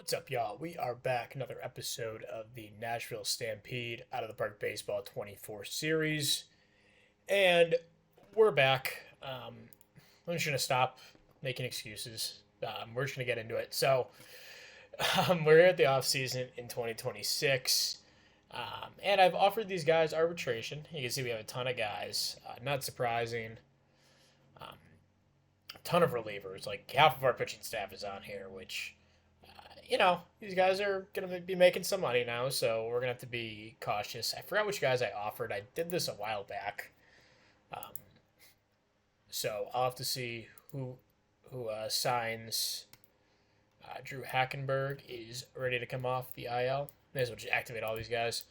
What's up, y'all? We are back. Another episode of the Nashville Stampede Out of the Park Baseball 24 series. And we're back. I'm just going to stop making excuses. We're just going to get into it. We're here at the offseason in 2026. And I've offered these guys arbitration. You can see we have a ton of guys. Not surprising. A ton of relievers. Like half of our pitching staff is on here, which these guys are going to be making some money now, so we're going to have to be cautious. I forgot which guys I offered. I did this a while back. So I'll have to see who signs. Drew Hackenberg is ready to come off the IL. May as well just activate all these guys.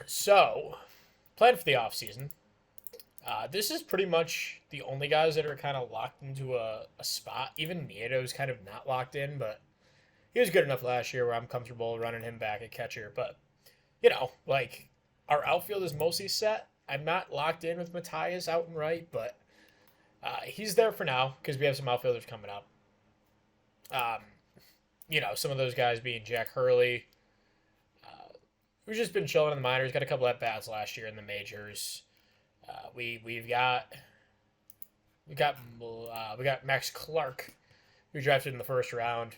So, plan for the offseason. This is pretty much the only guys that are kind of locked into a spot. Even Nieto's kind of not locked in, but he was good enough last year where I'm comfortable running him back at catcher. But, our outfield is mostly set. I'm not locked in with Matthias out and right, but he's there for now because we have some outfielders coming up. Some of those guys being Jack Hurley. We've just been chilling in the minors. Got a couple at bats last year in the majors. We got Max Clark, who drafted in the first round.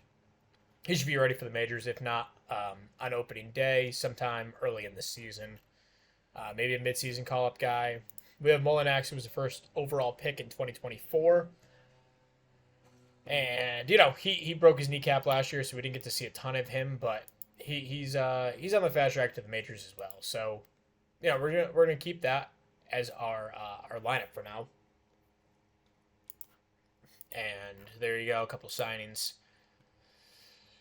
He should be ready for the majors, if not on opening day, sometime early in the season. Maybe a midseason call-up guy. We have Molinax, who was the first overall pick in 2024. And he broke his kneecap last year, so we didn't get to see a ton of him. But he's on the fast track to the majors as well. So we're gonna keep that as our lineup for now. And there you go, a couple signings.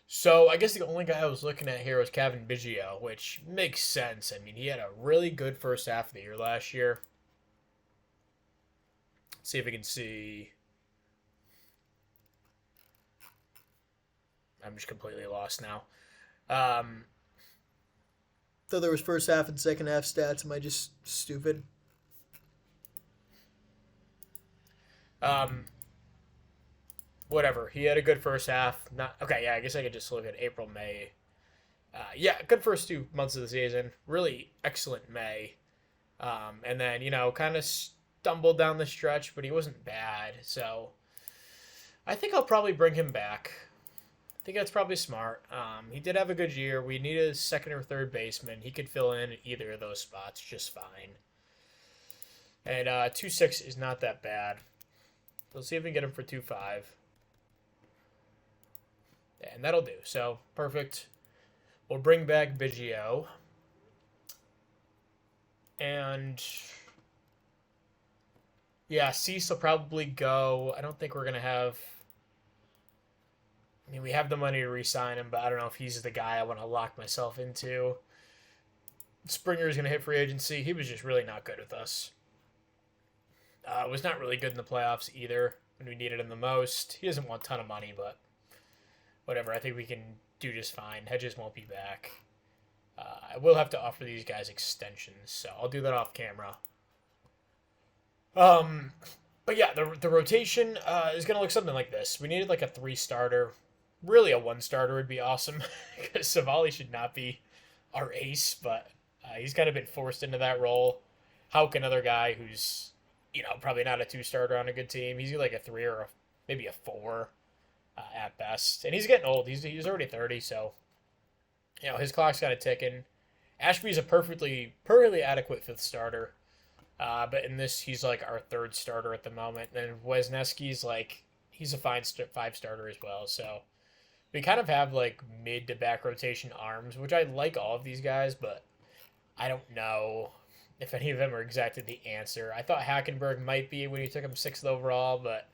So I guess the only guy I was looking at here was Cavan Biggio, which makes sense. I mean, he had a really good first half of the year last year. Let's see if we can see. I'm just completely lost now. Thought there was first half and second half stats. Am I just stupid? Whatever. He had a good first half. I guess I could just look at April, May. Good first 2 months of the season. Really excellent May. And then, kind of stumbled down the stretch, but he wasn't bad. So I think I'll probably bring him back. I think that's probably smart. He did have a good year. We needed a second or third baseman. He could fill in either of those spots just fine. And 2.6 is not that bad. Let's see if we can get him for 2.5. And that'll do. So, perfect. We'll bring back Biggio. And Cease will probably go. I don't think we're going to have. I mean, we have the money to re-sign him, but I don't know if he's the guy I want to lock myself into. Springer's going to hit free agency. He was just really not good with us. Was not really good in the playoffs either when we needed him the most. He doesn't want a ton of money, but whatever. I think we can do just fine. Hedges won't be back. I will have to offer these guys extensions, so I'll do that off camera. But yeah, the rotation is going to look something like this. We needed like a 3-starter. Really, a 1-starter would be awesome because Savali should not be our ace, but he's kind of been forced into that role. Houck, another guy who's probably not a 2-starter on a good team. He's like a 3 or maybe a 4 at best. And he's getting old. He's already 30, so his clock's kind of ticking. Ashby's a perfectly adequate 5th starter. But in this, he's like our 3rd starter at the moment. And Wesneski's he's a fine 5-starter as well. So we kind of have like mid to back rotation arms, which I like all of these guys, but I don't know if any of them are exactly the answer. I thought Hackenberg might be when you took him 6th overall, but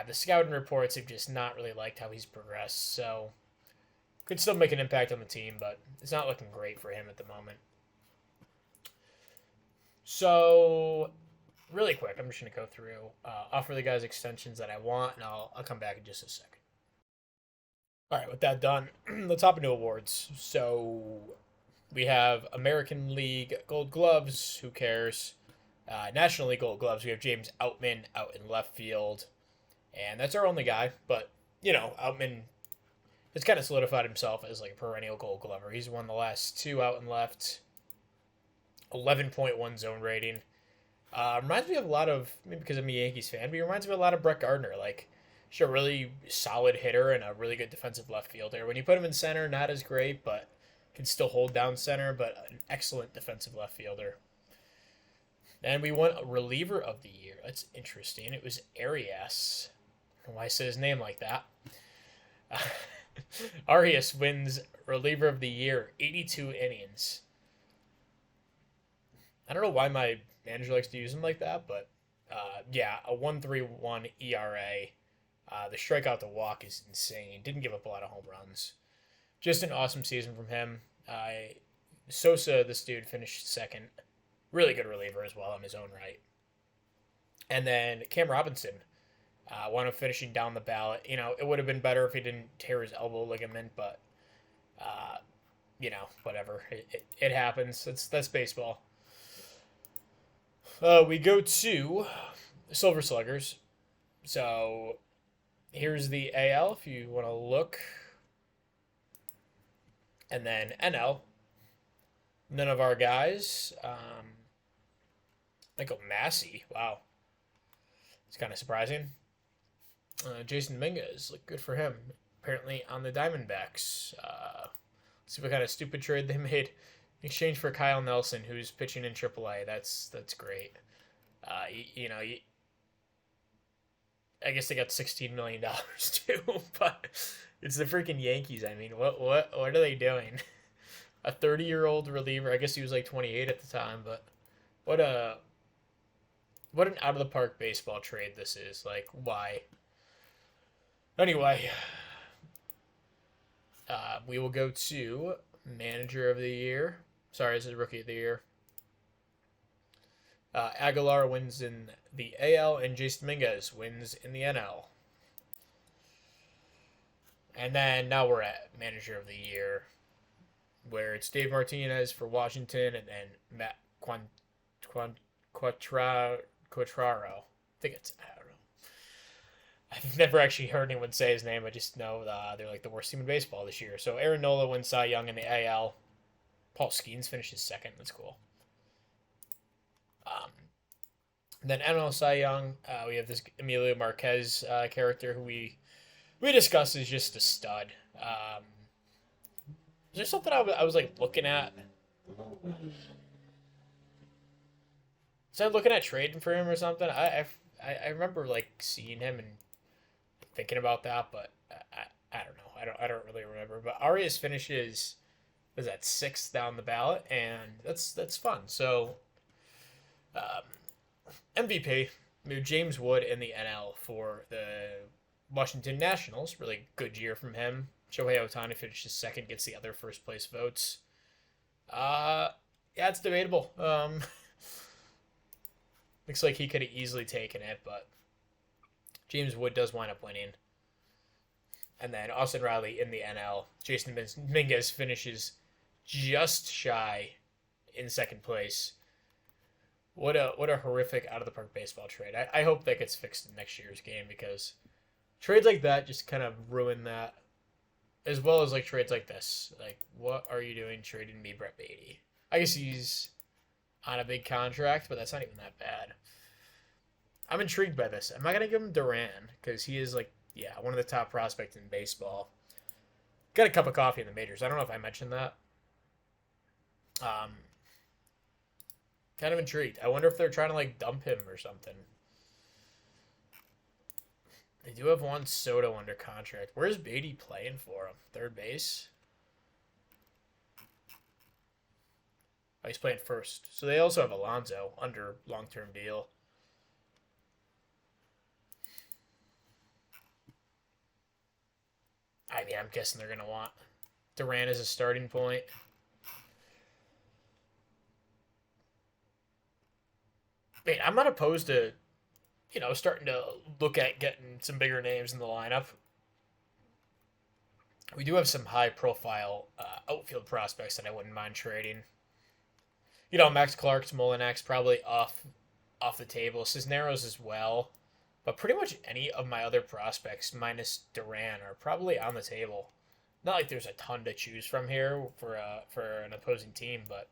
the scouting reports have just not really liked how he's progressed. So could still make an impact on the team, but it's not looking great for him at the moment. So really quick, I'm just going to go through, offer the guys extensions that I want, and I'll come back in just a second. All right, with that done, let's hop into awards. So we have American League Gold Gloves. Who cares? National League Gold Gloves. We have James Outman out in left field. And that's our only guy. But, Outman has kind of solidified himself as like a perennial Gold Glover. He's won the last two out and left. 11.1 zone rating. Reminds me of a lot of, maybe because I'm a Yankees fan, but he reminds me of a lot of Brett Gardner. Like, he's a really solid hitter and a really good defensive left fielder. When you put him in center, not as great, but can still hold down center, but an excellent defensive left fielder. And we won a reliever of the year. That's interesting. It was Arias. I don't know why I said his name like that. Arias wins reliever of the year, 82 innings. I don't know why my manager likes to use him like that, but yeah, a 1.31 ERA. The strikeout to walk is insane. Didn't give up a lot of home runs. Just an awesome season from him. Sosa, this dude, finished second. Really good reliever as well in his own right. And then Cam Robinson wound up finishing down the ballot. It would have been better if he didn't tear his elbow ligament, but, whatever. It happens. That's baseball. We go to Silver Sluggers. So here's the AL if you want to look. And then NL. None of our guys. Michael Massey. Wow. It's kind of surprising. Jason Dominguez. Look good for him. Apparently on the Diamondbacks. Let's see what kind of stupid trade they made. In exchange for Kyle Nelson, who's pitching in AAA. That's great. I guess they got $16 million too, but it's the freaking Yankees. I mean, what are they doing? A 30-year-old reliever. I guess he was like 28 at the time, but what an out of the park baseball trade this is. Like, why? Anyway, we will go to manager of the year. Sorry, this is rookie of the year. Aguilar wins in the AL, and Jason Dominguez wins in the NL. And then now we're at manager of the year, where it's Dave Martinez for Washington, and then Matt Quatraro. I think it's, I don't know. I've never actually heard anyone say his name. I just know they're like the worst team in baseball this year. So Aaron Nola wins Cy Young in the AL. Paul Skeens finishes second. That's cool. Then NL Cy Young, we have this Emilio Marquez character who we discussed is just a stud. Is there something I was like looking at? Was I looking at trading for him or something? I remember like seeing him and thinking about that, but I don't know. I don't really remember. But Arias finishes, was that 6th down the ballot, and that's fun. So MVP, James Wood in the NL for the Washington Nationals. Really good year from him. Shohei Ohtani finishes second, gets the other first place votes. Yeah, it's debatable. Looks like he could have easily taken it, but James Wood does wind up winning. And then Austin Riley in the NL. Jason Dominguez finishes just shy in second place. What a horrific out of the park baseball trade. I hope that gets fixed in next year's game, because trades like that just kind of ruin that, as well as like trades like this. Like, what are you doing trading me Brett Beatty? I guess he's on a big contract, but that's not even that bad. I'm intrigued by this. Am I gonna give him Duran, because he is like, yeah, one of the top prospects in baseball. Got a cup of coffee in the majors. I don't know if I mentioned that. Kind of intrigued. I wonder if they're trying to like dump him or something. They do have Juan Soto under contract. Where's Beatty playing for him? Third base? Oh, he's playing first. So they also have Alonso under long-term deal. I mean, I'm guessing they're going to want Duran as a starting point. I mean, I'm not opposed to, starting to look at getting some bigger names in the lineup. We do have some high-profile outfield prospects that I wouldn't mind trading. Max Clark, Molinex probably off the table. Cisneros as well, But pretty much any of my other prospects, minus Duran, are probably on the table. Not like there's a ton to choose from here for an opposing team, but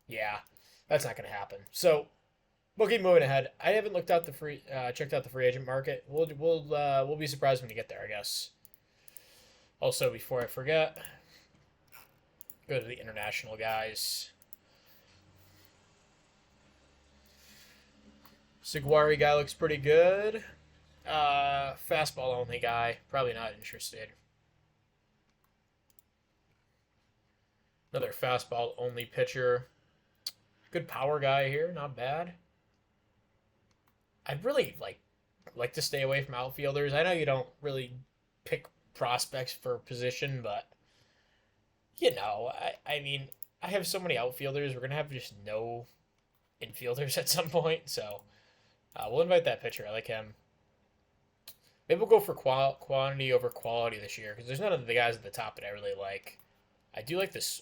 yeah, that's not going to happen. So we'll keep moving ahead. I haven't checked out the free agent market. We'll be surprised when you get there, I guess. Also, before I forget, go to the international guys. Seguari guy looks pretty good. Fastball only guy. Probably not interested. Another fastball only pitcher. Good power guy here. Not bad. I'd really like to stay away from outfielders. I know you don't really pick prospects for position, but I mean, I have so many outfielders. We're gonna have just no infielders at some point. So we'll invite that pitcher. I like him. Maybe we'll go for quantity over quality this year because there's none of the guys at the top that I really like. I do like this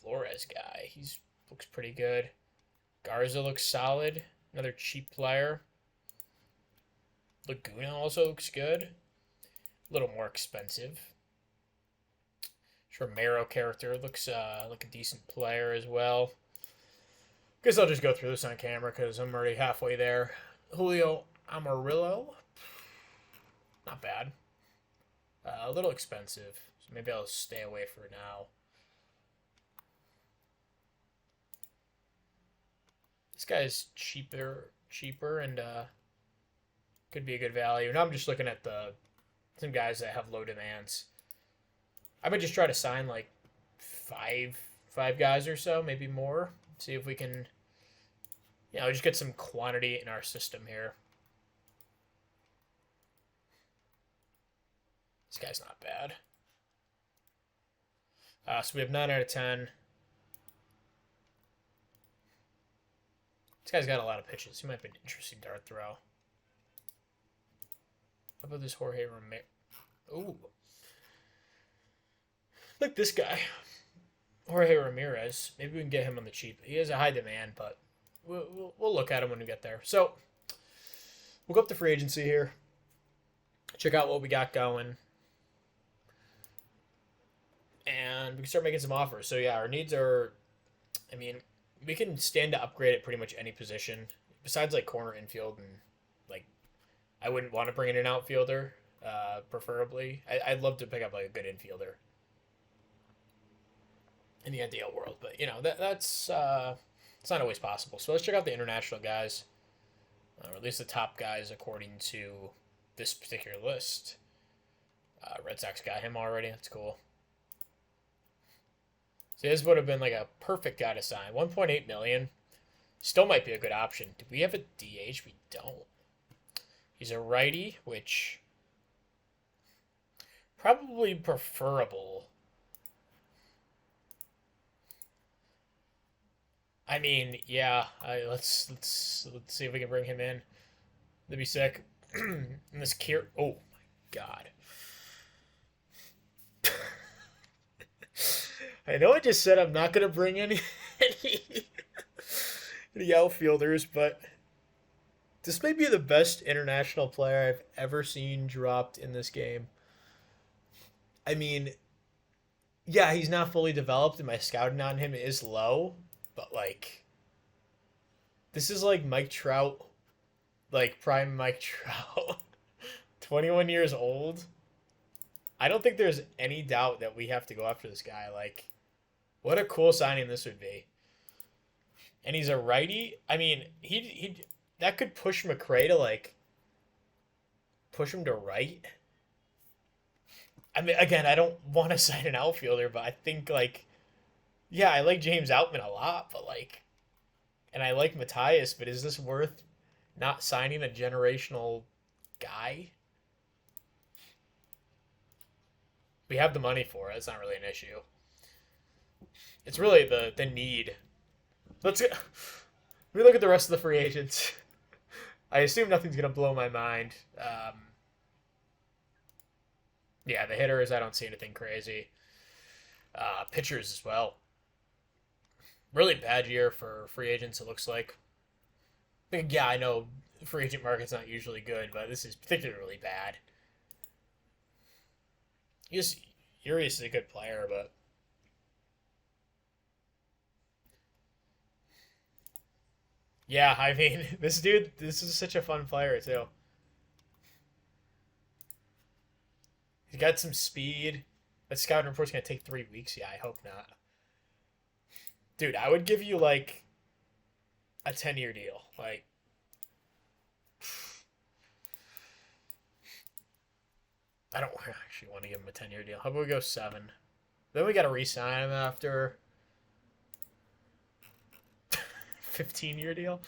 Flores guy. He's looks pretty good. Garza looks solid. Another cheap player. Laguna also looks good. A little more expensive. Romero character looks like a decent player as well. Guess I'll just go through this on camera because I'm already halfway there. Julio Amarillo. Not bad. A little expensive, so maybe I'll stay away for now. This guy's cheaper, and could be a good value. Now I'm just looking at some guys that have low demands. I might just try to sign like five guys or so, maybe more. See if we can, just get some quantity in our system here. This guy's not bad. So we have 9 out of 10. This guy's got a lot of pitches. He might be an interesting dart throw. How about this Jorge Ramirez? Ooh. Like this guy. Jorge Ramirez. Maybe we can get him on the cheap. He has a high demand, but we'll look at him when we get there. So, we'll go up to free agency here. Check out what we got going. And we can start making some offers. So, yeah, our needs are... I mean, we can stand to upgrade at pretty much any position. Besides, like, corner infield and, like, I wouldn't want to bring in an outfielder, preferably. I'd love to pick up, like, a good infielder in the ideal world. But, that's it's not always possible. So let's check out the international guys, or at least the top guys according to this particular list. Red Sox got him already. That's cool. So this would have been like a perfect guy to sign. 1.8 million. Still might be a good option. Do we have a DH? We don't. He's a righty, which probably preferable. I mean, yeah. Let's see if we can bring him in. That'd be sick. And this Kier. Oh my god. I know I just said I'm not gonna bring any outfielders, but this may be the best international player I've ever seen dropped in this game. I mean, yeah, he's not fully developed, and my scouting on him is low, but like, this is like Mike Trout, like prime Mike Trout, 21 years old. I don't think there's any doubt that we have to go after this guy. Like, what a cool signing this would be. And he's a righty. I mean, he that could push McRae to like push him to right. I mean, again, I don't want to sign an outfielder, but I think like, yeah, I like James Outman a lot, but like, and I like Matthias, but is this worth not signing a generational guy? We have the money for it. It's not really an issue. It's really the need. Let me look at the rest of the free agents. I assume nothing's going to blow my mind. Yeah, the hitters, I don't see anything crazy. Pitchers as well. Really bad year for free agents, it looks like. Like, yeah, I know free agent market's not usually good, but this is particularly bad. Yes, Urias is a good player, but yeah, I mean, this is such a fun player too. He's got some speed. That scouting report's gonna take 3 weeks. Yeah, I hope not. Dude, I would give you like a 10-year deal. Like, I don't actually want to give him a 10-year deal. How about we go 7? Then we got to re-sign him after 15-year deal.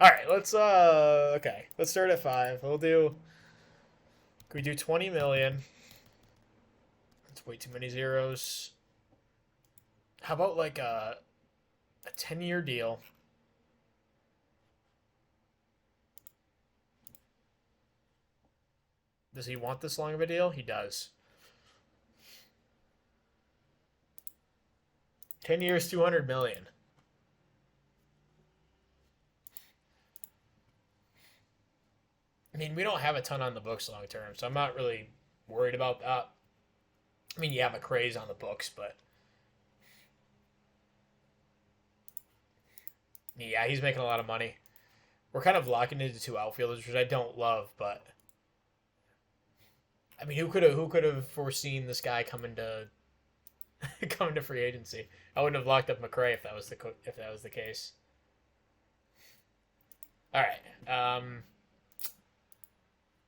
All right, let's start at 5. Can we do 20 million? That's way too many zeros. How about like a 10-year deal? Does he want this long of a deal? He does. 10 years, 200 million. I mean, we don't have a ton on the books long term, so I'm not really worried about that. I mean, yeah, McRae's on the books, but yeah, he's making a lot of money. We're kind of locking into 2 outfielders, which I don't love, but I mean, who could have foreseen this guy coming to coming to free agency? I wouldn't have locked up McRae if that was the case. All right.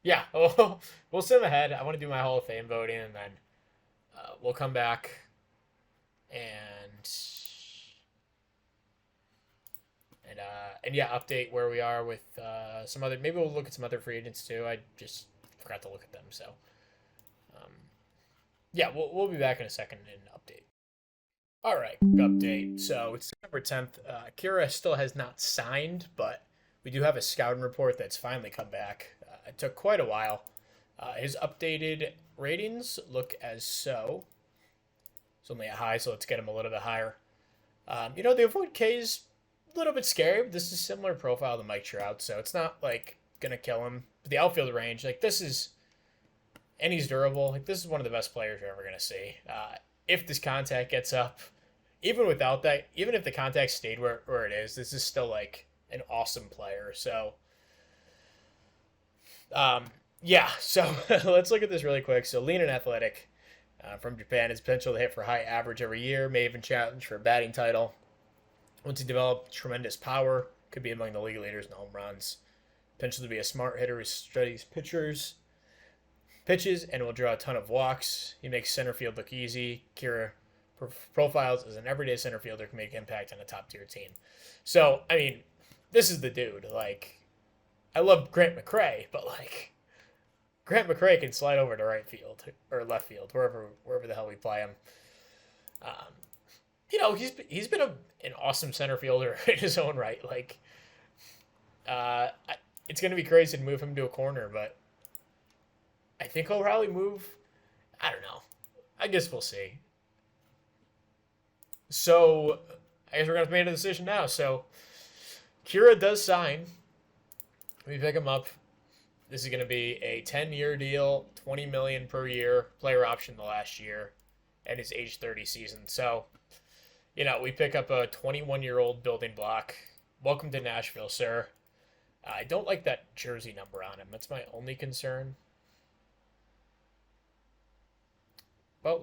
Yeah, we'll send him ahead. I want to do my Hall of Fame voting, and then we'll come back and and yeah, update where we are with some other. Maybe we'll look at some other free agents too. I just forgot to look at them, so um, yeah, we'll be back in a second in an update. All right, update. So it's September 10th. Kira still has not signed, but we do have a scouting report that's finally come back. It took quite a while. His updated ratings look as so. It's only a high, so let's get him a little bit higher. The avoid K is a little bit scary. This is similar profile to Mike Trout, so it's not like gonna kill him. But the outfield range, like this is, and he's durable. Like this is one of the best players you're ever gonna see. If this contact gets up, even without that, even if the contact stayed where it is, this is still like an awesome player. So, yeah. So let's look at this really quick. So lean and athletic. From Japan, his potential to hit for high average every year, may even challenge for a batting title. Once he developed tremendous power, could be among the league leaders in home runs. Potential to be a smart hitter who studies pitches, and will draw a ton of walks. He makes center field look easy. Kira profiles as an everyday center fielder, can make impact on a top tier team. So, I mean, this is the dude. Like, I love Grant McRae, but like, Grant McRae can slide over to right field or left field, wherever the hell we play him. He's been an awesome center fielder in his own right. Like, it's gonna be crazy to move him to a corner, but I think he'll probably move. I don't know. I guess we'll see. So I guess we're gonna have to make a decision now. So Kira does sign. We pick him up. This is going to be a 10-year deal, 20 million per year, player option the last year, and his age 30 season. So, we pick up a 21-year-old building block. Welcome to Nashville, sir. I don't like that jersey number on him. That's my only concern. But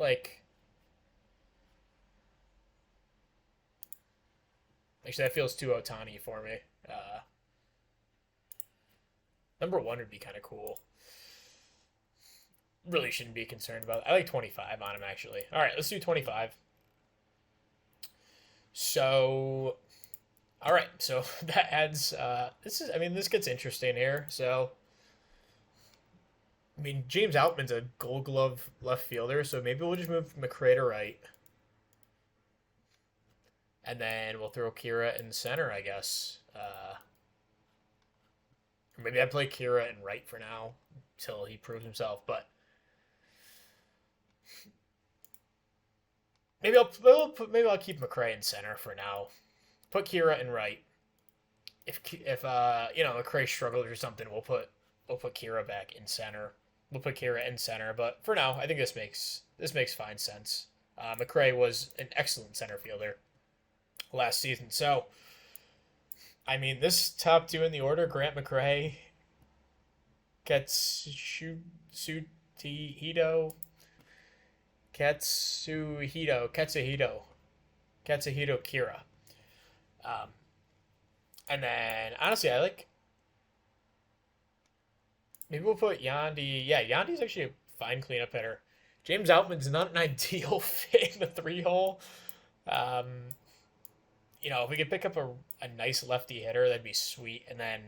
actually, that feels too Otani for me. Number 1 would be kind of cool. Really shouldn't be concerned about it. I like 25 on him, actually. All right, let's do 25. So, all right. So that adds, this gets interesting here. So, I mean, James Outman's a gold glove left fielder, so maybe we'll just move McRae to right. And then we'll throw Kira in center, I guess. Maybe I play Kira in right for now until he proves himself. But maybe I'll keep McRae in center for now. Put Kira in right. if McRae struggles or something, we'll put Kira back in center. We'll put Kira in center, but for now, I think this makes fine sense. McRae was an excellent center fielder last season, so I mean, this top two in the order: Grant McRae, Katsuhito, Katsuhito Kira. Um, and then honestly, I like maybe we'll put Yandy. Yeah, Yandy's actually a fine cleanup hitter. James Outman's not an ideal fit in the three hole. Um, if we could pick up a nice lefty hitter, that'd be sweet. And then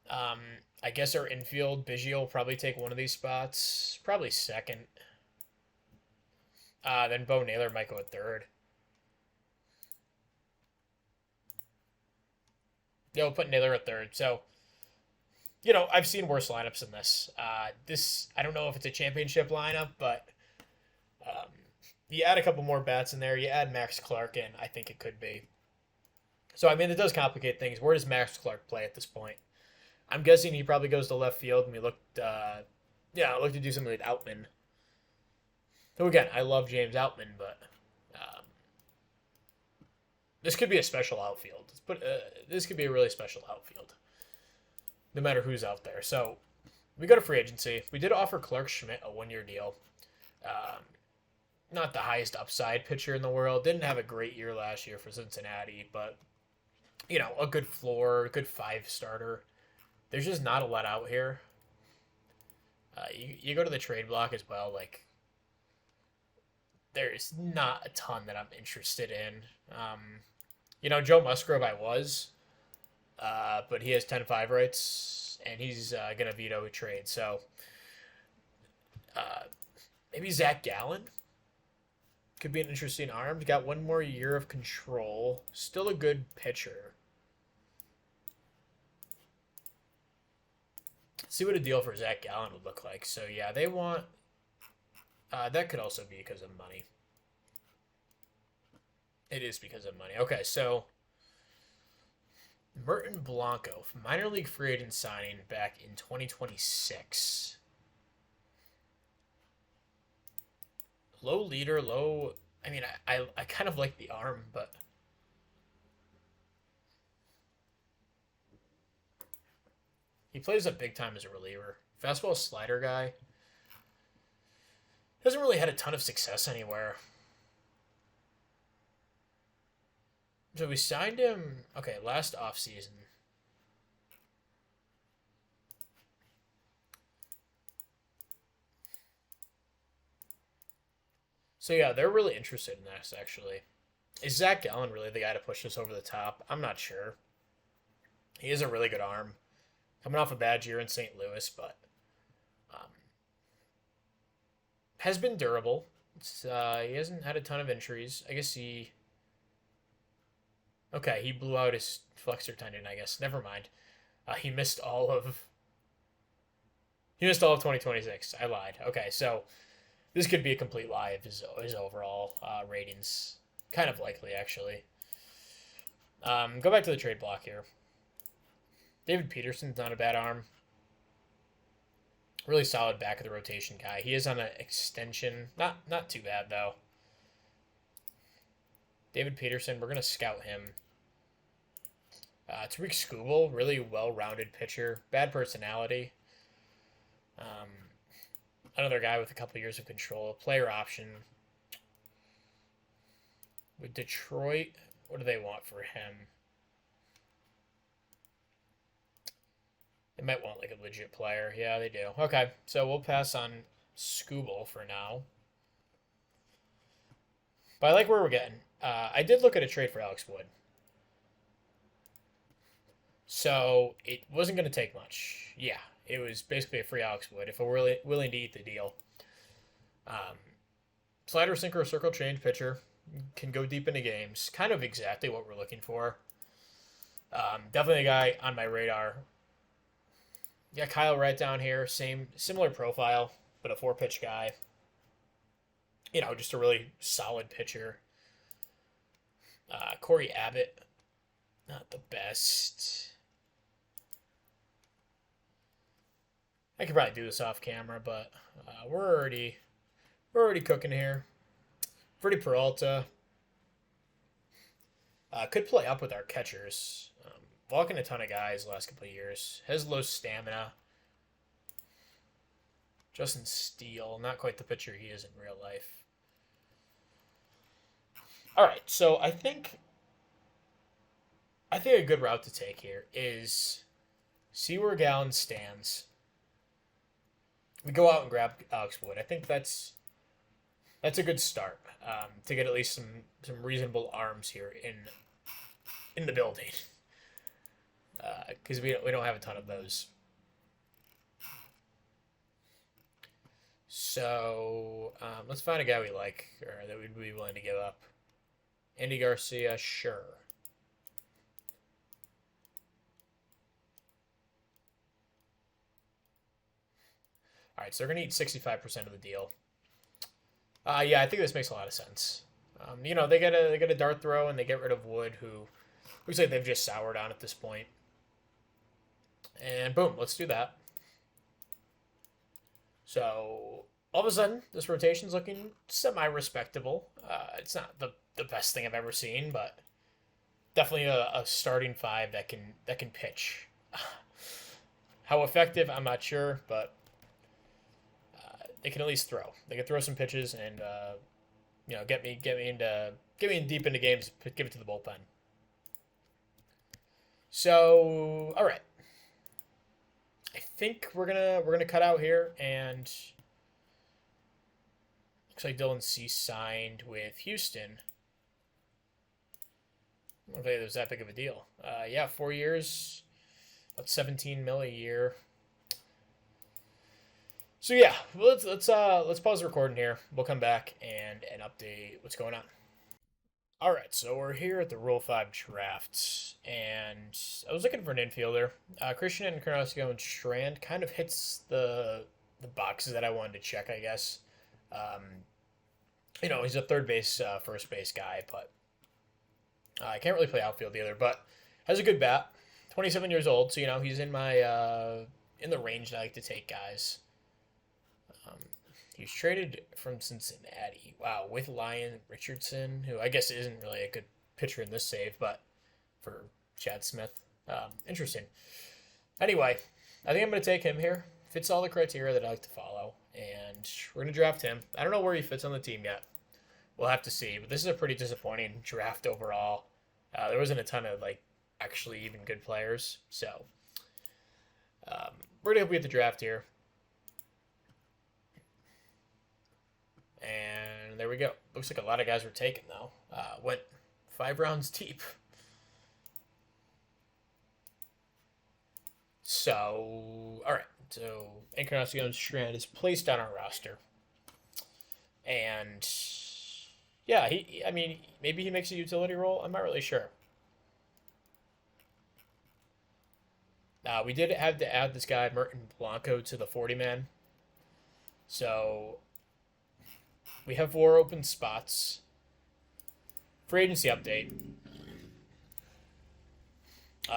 um, I guess our infield, Biggio will probably take one of these spots, probably second. Then Bo Naylor might go at third. Yeah, we'll put Naylor at third. So, I've seen worse lineups than this. I don't know if it's a championship lineup, but um, you add a couple more bats in there. You add Max Clark in, I think it could be. So, I mean, it does complicate things. Where does Max Clark play at this point? I'm guessing he probably goes to left field, and we looked to do something with Outman. So, again, I love James Outman, but this could be a special outfield. This could be a really special outfield, no matter who's out there. So we go to free agency. We did offer Clark Schmidt a one-year deal. Um, Not the highest upside pitcher in the world. Didn't have a great year last year for Cincinnati, but a good floor, good five starter. There's just not a lot out here. You go to the trade block as well. Like there's not a ton that I'm interested in. Joe Musgrove I was, but he has 10-5 rights, and he's going to veto a trade. So maybe Zach Gallen could be an interesting arm. Got one more year of control. Still a good pitcher. Let's see what a deal for Zach Gallen would look like. So, yeah, they want... that could also be because of money. It is because of money. Okay, so Merton Blanco, minor league free agent signing back in 2026. Low leader, low... I mean, I kind of like the arm, but... He plays up big time as a reliever. Fastball slider guy. Hasn't really had a ton of success anywhere. So we signed him, last offseason. So yeah, they're really interested in this, actually. Is Zach Gallen really the guy to push this over the top? I'm not sure. He has a really good arm. Coming off a bad year in St. Louis, but has been durable. He hasn't had a ton of injuries. I guess he blew out his flexor tendon, I guess. Never mind. He missed all of 2026. I lied. Okay, so this could be a complete lie of his overall ratings. Kind of likely, actually. Go back to the trade block here. David Peterson's not a bad arm. Really solid back of the rotation guy. He is on an extension. Not too bad, though. David Peterson, we're going to scout him. Tariq Skubal, really well-rounded pitcher. Bad personality. Another guy with a couple years of control. Player option. With Detroit, what do they want for him? They might want like a legit player. Yeah, they do. Okay, so we'll pass on Skubal for now. But I like where we're getting. I did look at a trade for Alex Wood. So it wasn't going to take much. Yeah, it was basically a free Alex Wood if we're really willing to eat the deal. Slider, sinker, circle change pitcher. Can go deep into games. Kind of exactly what we're looking for. Definitely a guy on my radar. Yeah, Kyle right down here. Similar profile, but a 4-pitch guy. Just a really solid pitcher. Corey Abbott. Not the best. I could probably do this off camera, but we're already cooking here. Pretty Peralta could play up with our catchers. Walking a ton of guys the last couple of years. Has low stamina. Justin Steele, not quite the pitcher he is in real life. All right, so I think a good route to take here is see where Gallon stands. We go out and grab Alex Wood. I think that's a good start to get at least some reasonable arms here in the building because we don't have a ton of those. So let's find a guy we like or that we'd be willing to give up. Andy Garcia, sure. All right, so they're going to eat 65% of the deal. Yeah, I think this makes a lot of sense. They get a dart throw and they get rid of Wood, who looks like they've just soured on at this point. And boom, let's do that. So all of a sudden, this rotation's looking semi-respectable. It's not the best thing I've ever seen, but definitely a starting five that can pitch. How effective, I'm not sure, but they can at least throw. They can throw some pitches and get me deep into games. Give it to the bullpen. So all right, I think we're gonna cut out here, and looks like Dylan Cease signed with Houston. I don't think it was that big of a deal. Yeah, 4 years, about 17 mil a year. So yeah, let's pause the recording here. We'll come back and update what's going on. All right, so we're here at the Rule 5 draft, and I was looking for an infielder. Christian Encarnacion Strand kind of hits the boxes that I wanted to check, I guess. He's a third base, first base guy, but I can't really play outfield either. But has a good bat. 27 years old, so he's in my in the range that I like to take guys. He was traded from Cincinnati. Wow, with Lyon Richardson, who I guess isn't really a good pitcher in this save, but for Chad Smith. Interesting. Anyway, I think I'm going to take him here. Fits all the criteria that I like to follow, and we're going to draft him. I don't know where he fits on the team yet. We'll have to see, but this is a pretty disappointing draft overall. There wasn't a ton of, actually even good players, so we're going to hope we get the draft here. And there we go. Looks like a lot of guys were taken, though. Went 5 rounds deep. So, all right. So, Encarnacion Strand is placed on our roster. And, yeah, maybe he makes a utility role. I'm not really sure. We did have to add this guy, Merton Blanco, to the 40-man. So we have 4 open spots. Free agency update.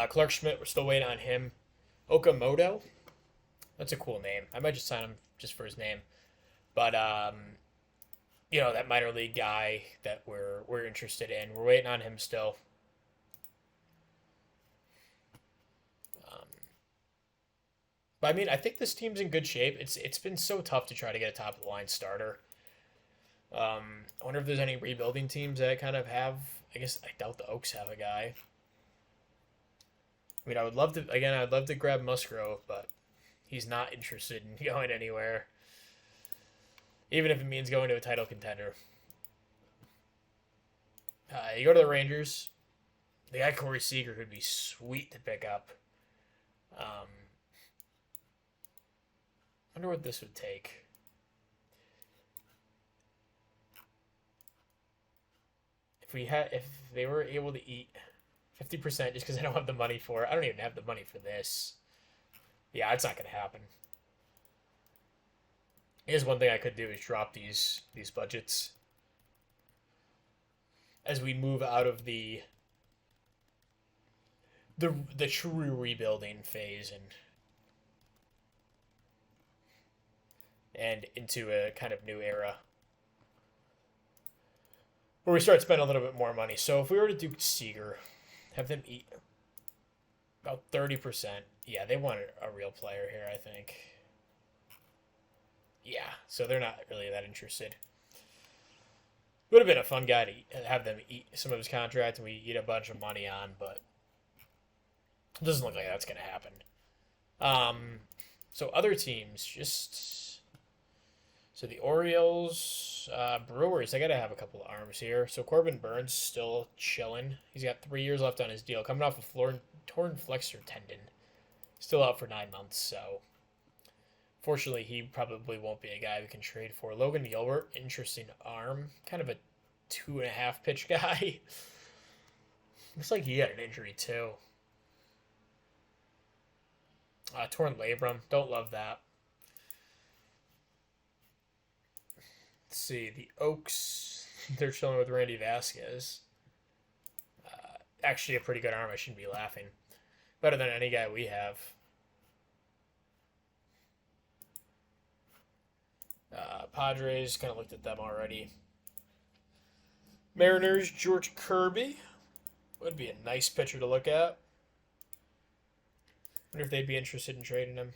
Clark Schmidt, we're still waiting on him. Okamoto, that's a cool name. I might just sign him just for his name. But that minor league guy that we're interested in, we're waiting on him still. But I think this team's in good shape. It's been so tough to try to get a top of the line starter. I wonder if there's any rebuilding teams that kind of have. I guess I doubt the Oaks have a guy. I'd love to grab Musgrove, but he's not interested in going anywhere. Even if it means going to a title contender. You go to the Rangers. The guy Corey Seager would be sweet to pick up. I wonder what this would take. If they were able to eat 50% just because I don't have the money for it. I don't even have the money for this. Yeah, it's not going to happen. Here's one thing I could do is drop these budgets as we move out of the the true rebuilding phase and into a kind of new era where we start spending a little bit more money. So if we were to do Seager, have them eat about 30%. Yeah, they want a real player here, I think. Yeah, so they're not really that interested. Would have been a fun guy to have them eat some of his contract and we eat a bunch of money on, but it doesn't look like that's going to happen. So other teams, just so the Orioles, Brewers, they got to have a couple of arms here. So Corbin Burns still chilling. He's got 3 years left on his deal, coming off a torn flexor tendon, still out for 9 months. So fortunately, he probably won't be a guy we can trade for. Logan Gilbert, interesting arm, kind of a 2.5 pitch guy. Looks like he had an injury too. Torn labrum, don't love that. Let's see, the Oaks, they're chilling with Randy Vasquez. Actually, a pretty good arm. I shouldn't be laughing. Better than any guy we have. Padres, kind of looked at them already. Mariners, George Kirby. Would be a nice pitcher to look at. Wonder if they'd be interested in trading him.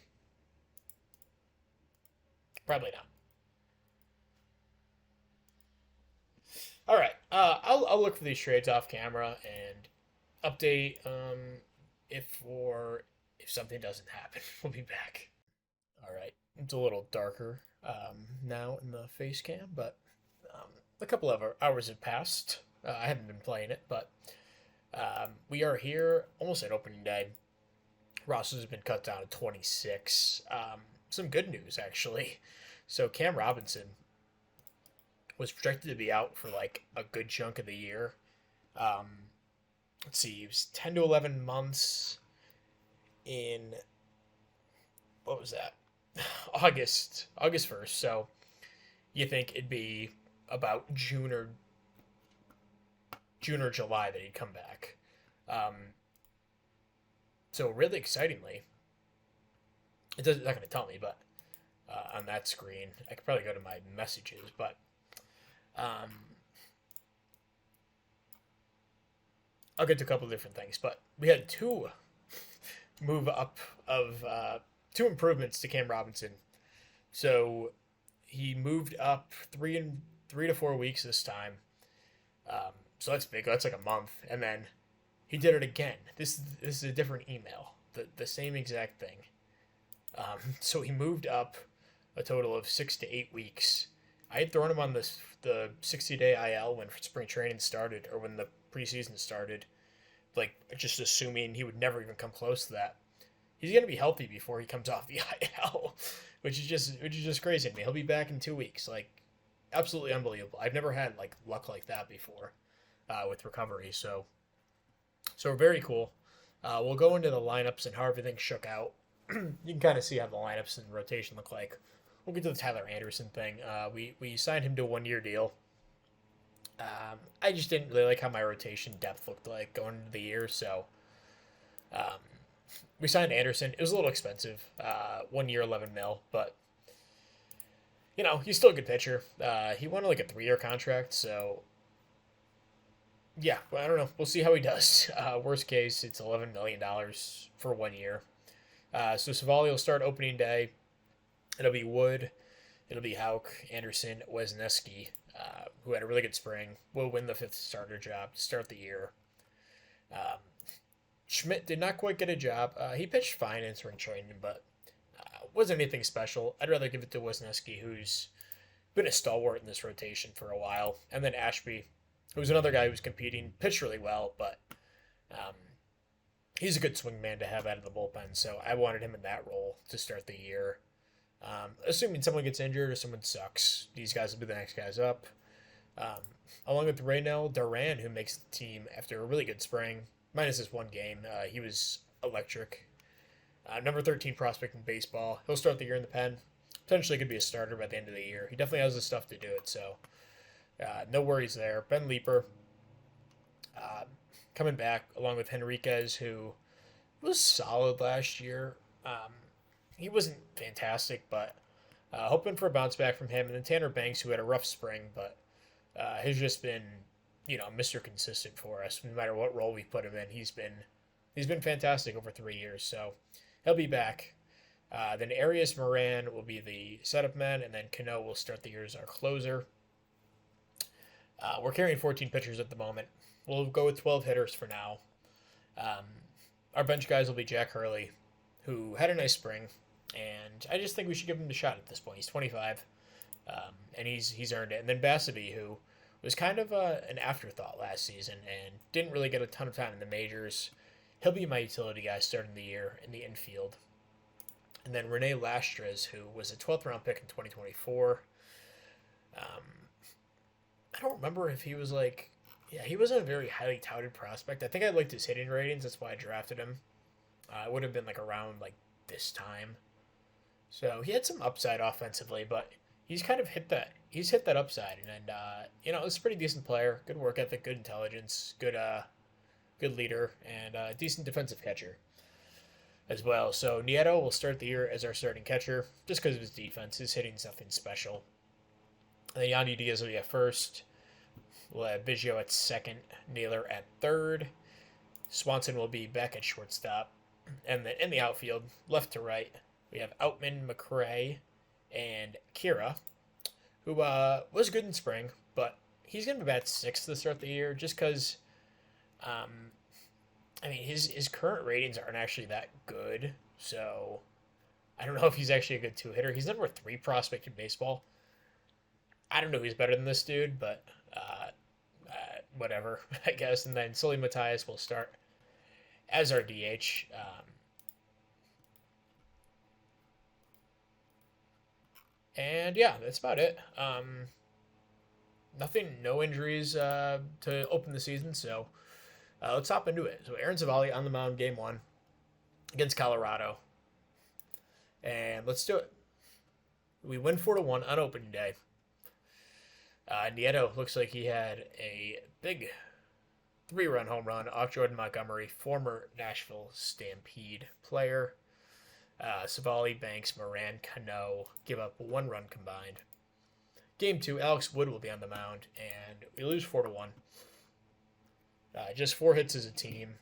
Probably not. All right, I'll look for these trades off camera and update if something doesn't happen. We'll be back. All right, it's a little darker now in the face cam, but a couple of hours have passed. I haven't been playing it, but we are here almost at opening day. Rosters have been cut down to 26. Some good news, actually. So Cam Robinson was projected to be out for like a good chunk of the year. Let's see, it was 10 to 11 months in, what was that? August 1st. So you think it'd be about June or July that he'd come back. So really excitingly, it's not going to tell me, but on that screen, I could probably go to my messages, but I'll get to a couple of different things. But we had two improvements to Cam Robinson. So he moved up 3 to 4 weeks this time. So that's big. That's like a month, and then he did it again. This is a different email. The same exact thing. So he moved up a total of 6 to 8 weeks. I had thrown him on the 60-day IL when spring training started, or when the preseason started, like just assuming he would never even come close to that. He's gonna be healthy before he comes off the IL, which is just crazy to me. He'll be back in 2 weeks, like absolutely unbelievable. I've never had like luck like that before with recovery, so very cool. We'll go into the lineups and how everything shook out. You can kind of see how the lineups and rotation look like. We'll get to the Tyler Anderson thing. We signed him to a 1-year deal. I just didn't really like how my rotation depth looked like going into the year, so we signed Anderson. It was a little expensive, 1 year, $11 million, but you know he's still a good pitcher. He wanted like a 3-year contract, so yeah, well, I don't know. We'll see how he does. Worst case, it's $11 million for 1 year. So Savali will start opening day. It'll be Wood. It'll be Houck, Anderson, Wesneski, who had a really good spring. Will win the 5th starter job to start the year. Schmidt did not quite get a job. He pitched fine in spring training, but wasn't anything special. I'd rather give it to Wesneski, who's been a stalwart in this rotation for a while. And then Ashby, who's another guy who's competing, pitched really well, but he's a good swing man to have out of the bullpen, so I wanted him in that role to start the year. Assuming someone gets injured or someone sucks, these guys will be the next guys up. Along with Raynel Duran, who makes the team after a really good spring, minus this one game. He was electric. Number 13 prospect in baseball. He'll start the year in the pen. Potentially could be a starter by the end of the year. He definitely has the stuff to do it, so no worries there. Ben Leeper coming back along with Henriquez, who was solid last year. He wasn't fantastic, but hoping for a bounce back from him. And then Tanner Banks, who had a rough spring, but has just been, Mr. Consistent for us. No matter what role we put him in, he's been fantastic over 3 years. So he'll be back. Then Arias Moran will be the setup man, and then Cano will start the year as our closer. We're carrying 14 pitchers at the moment. We'll go with 12 hitters for now. Our bench guys will be Jack Hurley, who had a nice spring, and I just think we should give him a shot at this point. He's 25, and he's earned it. And then Basabe, who was kind of an afterthought last season and didn't really get a ton of time in the majors. He'll be my utility guy starting the year in the infield. And then Rene Lastres, who was a 12th round pick in 2024. I don't remember if he was he wasn't a very highly touted prospect. I think I liked his hitting ratings. That's why I drafted him. It would have been around this time. So he had some upside offensively, but he's kind of hit that upside. And it's a pretty decent player. Good work ethic, good intelligence, good leader, and decent defensive catcher as well. So Nieto will start the year as our starting catcher just because of his defense. His hitting's nothing special. And then Yandy Diaz will be at first. We'll have Biggio at second, Naylor at third. Swanson will be back at shortstop. And then in the outfield, left to right, we have Outman, McRae, and Kira, who was good in spring, but he's going to be bat sixth to start the year just because, his current ratings aren't actually that good. So I don't know if he's actually a good two-hitter. He's number 3 prospect in baseball. I don't know if he's better than this dude, but whatever, I guess. And then Sully Matthias will start as our DH. And yeah, that's about it. No injuries to open the season, so let's hop into it. So Aaron Savali on the mound, game 1 against Colorado. And let's do it. We win 4-1 on opening day. Nieto looks like he had a big 3-run home run off Jordan Montgomery, former Nashville Stampede player. Savali, Banks, Moran, Cano give up 1 run combined. Game 2, Alex Wood will be on the mound, and we lose 4-1. Just 4 hits as a team.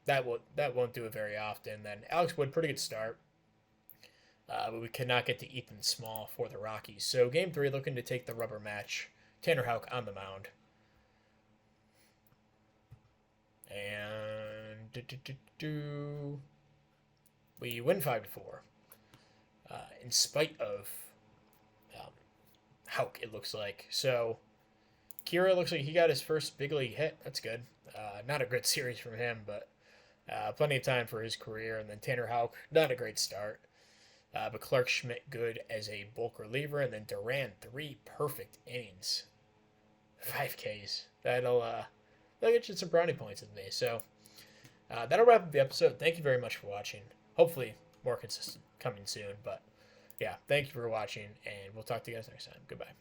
That won't do it very often. Then Alex Wood, pretty good start. But we could not get to Ethan Small for the Rockies. So game 3, looking to take the rubber match. Tanner Houck on the mound. And we win 5-4. In spite of Houck, it looks like. So Kira looks like he got his first big league hit. That's good. Not a good series from him, but plenty of time for his career. And then Tanner Houck, not a great start. But Clark Schmidt good as a bulk reliever, and then Duran 3 perfect innings, 5 Ks. That'll get you some brownie points with me. So that'll wrap up the episode. Thank you very much for watching. Hopefully more consistent coming soon. But yeah, thank you for watching, and we'll talk to you guys next time. Goodbye.